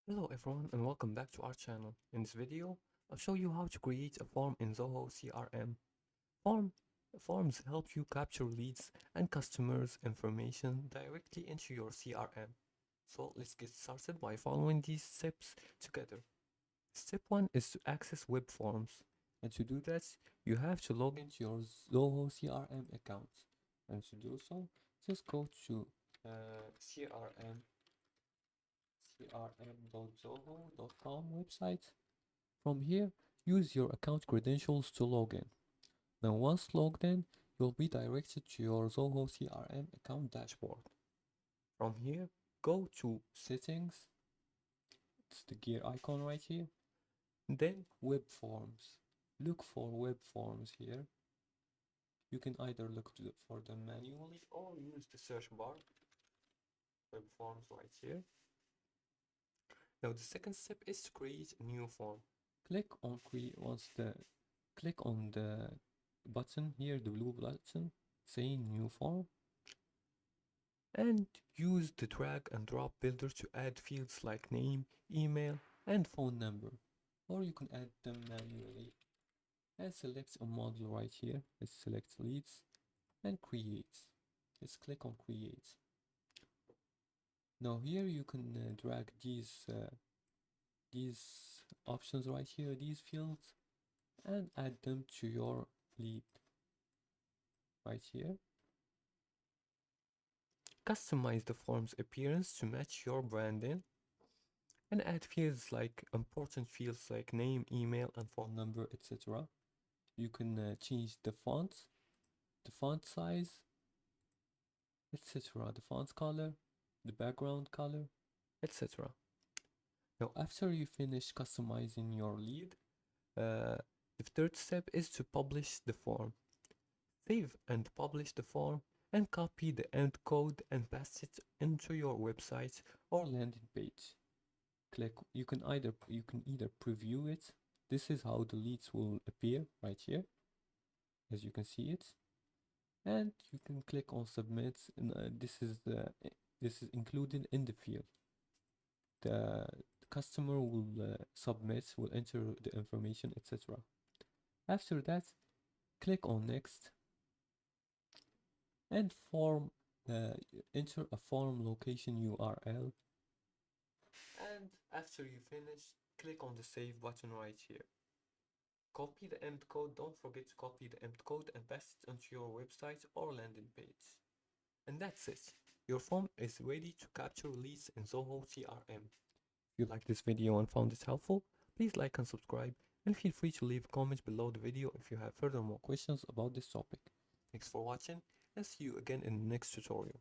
Hello everyone and welcome back to our channel. In this video, I'll show you how to create a form in Zoho CRM. Form Forms help you capture leads and customers' information directly into your CRM. So let's get started by following these steps together. Step 1 is to access web forms. And to do that, you have to log into your Zoho CRM account. And to do so, just go to crm.zoho.com website. From here, use your account credentials to log in. Now once logged in, you'll be directed to your Zoho CRM account dashboard. From here, go to Settings, it's the gear icon right here, then Web Forms. Look for Web Forms here. You can either look for them manually or use the search bar. Web Forms right here. Now the second step is to create a new form. Click on the button here, the blue button saying new form, and use the drag and drop builder to add fields like name, email, and phone number, or you can add them manually. And select a model right here. Let's select leads and create. Let's click on create. Now here you can drag these options right here, these fields, and add them to your lead right here. Customize the form's appearance to match your branding and add fields like important fields like name, email, and phone number, etc. You can change the font size, etc., the font color, the background color, etc. Now, after you finish customizing your lead, the third step is to publish the form. Save and publish the form and copy the end code and paste it into your website or landing page. You can either preview it. This is how the leads will appear right here, as you can see it, and you can click on submit, and this is included in the field. The customer will enter the information, etc. After that, click on next and enter a form location URL. And after you finish, click on the save button right here. Copy the end code. Don't forget to copy the end code and paste it onto your website or landing page. And that's it. Your form is ready to capture leads in Zoho CRM. If you like this video and found it helpful, please like and subscribe, and feel free to leave a comment below the video if you have further more questions about this topic. Thanks for watching, and see you again in the next tutorial.